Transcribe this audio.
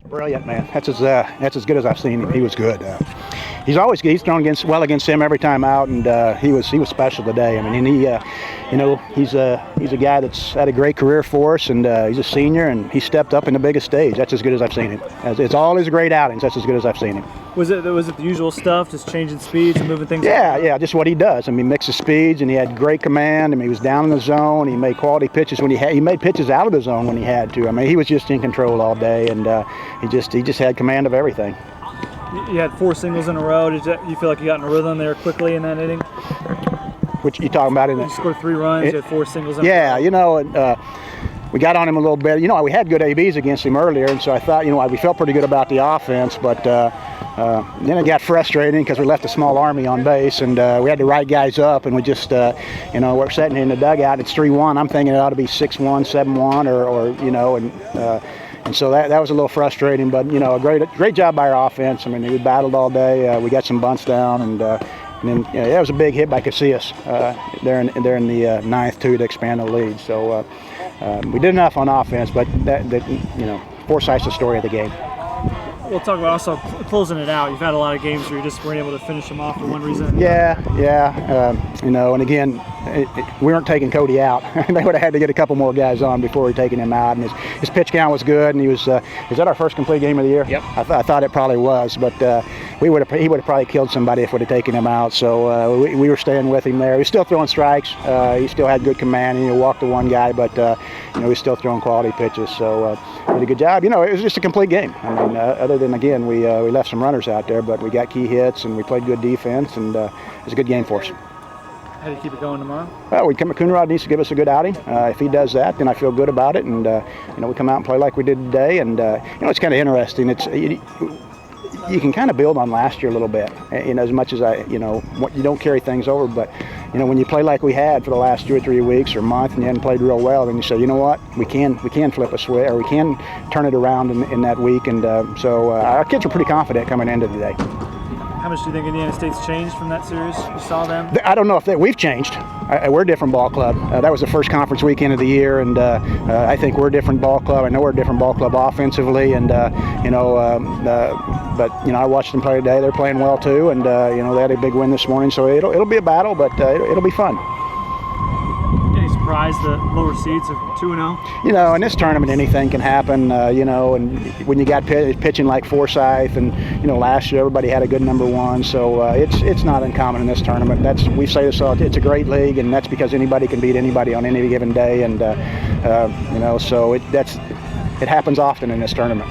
Brilliant, man. That's as good as I've seen him. He was good. He's thrown against him every time out, and he was special today. I mean, and he's a guy that's had a great career for us, and he's a senior, and he stepped up in the biggest stage. That's as good as I've seen him. It's all his great outings. That's as good as I've seen him. Was it the usual stuff, just changing speeds and moving things? Yeah, just what he does. I mean, mixes speeds, and he had great command. I mean, he was down in the zone. He made quality pitches when he made pitches out of the zone when he had to. I mean, he was just in control all day, and he just had command of everything. You had 4 singles in a row. Did you feel like you got in a rhythm there quickly in that inning? Which you talking about? You scored 3 runs. You had 4 singles in a row. We got on him a little bit. We had good ABs against him earlier, and so I thought, we felt pretty good about the offense, but then it got frustrating because we left a small army on base, and we had the right guys up, and we just, we're sitting in the dugout. It's 3-1. I'm thinking it ought to be 6-1, 7-1, and so that was a little frustrating, but a great job by our offense. I mean, we battled all day. We got some bunts down, and then that was a big hit by Casillas there in the 9th too to expand the lead. So we did enough on offense, but Forsyth's the story of the game. We'll talk about also closing it out. You've had a lot of games where you just weren't able to finish them off for one reason. Yeah. And again, we weren't taking Cody out. They would have had to get a couple more guys on before we were taking him out. And his pitch count was good, and he was. Is that our first complete game of the year? Yep. I thought it probably was, but he would have probably killed somebody if we'd have taken him out. So we were staying with him there. He was still throwing strikes. He still had good command, and he walked the one guy, but he was still throwing quality pitches. So did a good job. It was just a complete game. I mean, other than again we left some runners out there, but we got key hits and we played good defense, and it was a good game for us. How do you keep it going tomorrow? Coonrod needs to give us a good outing. If he does that, then I feel good about it, and we come out and play like we did today, and it's kind of interesting. You can kind of build on last year a little bit, as much as you don't carry things over, but when you play like we had for the last 2 or 3 weeks or month, and you hadn't played real well, then you say, you know what, we can flip a switch, or we can turn it around in that week, and so our kids were pretty confident coming into today. How much do you think Indiana State's changed from that series? You saw them? I don't know if we've changed. We're a different ball club. That was the first conference weekend of the year, and I think we're a different ball club. I know we're a different ball club offensively, and but I watched them play today. They're playing well too, and they had a big win this morning. So it'll be a battle, but it'll be fun. Any surprise the lower seeds of 2-0? In this tournament anything can happen. And when you got pitching like Forsyth, and last year everybody had a good number 1. So it's not uncommon in this tournament. We say this all. It's a great league, and that's because anybody can beat anybody on any given day, and so it happens often in this tournament.